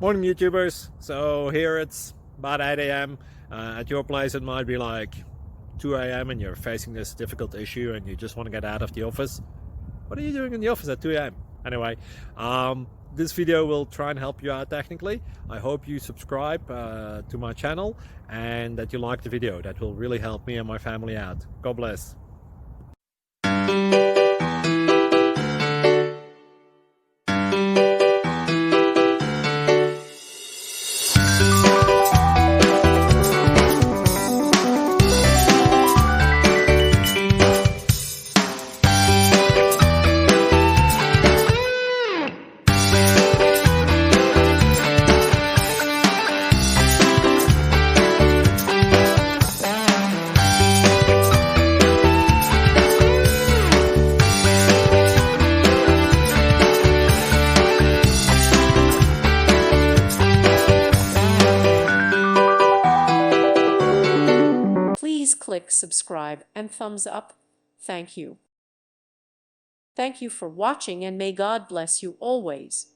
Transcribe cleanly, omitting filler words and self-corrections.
Morning YouTubers. So here it's about 8 a.m. At your place it might be like 2 a.m. and you're facing this difficult issue and you just want to get out of the office. What are you doing in the office at 2 a.m.? Anyway, this video will try and help you out technically. I hope you subscribe to my channel and that you like the video. That will really help me and my family out. God bless. Please click subscribe and thumbs up. Thank you. Thank you for watching and may God bless you always.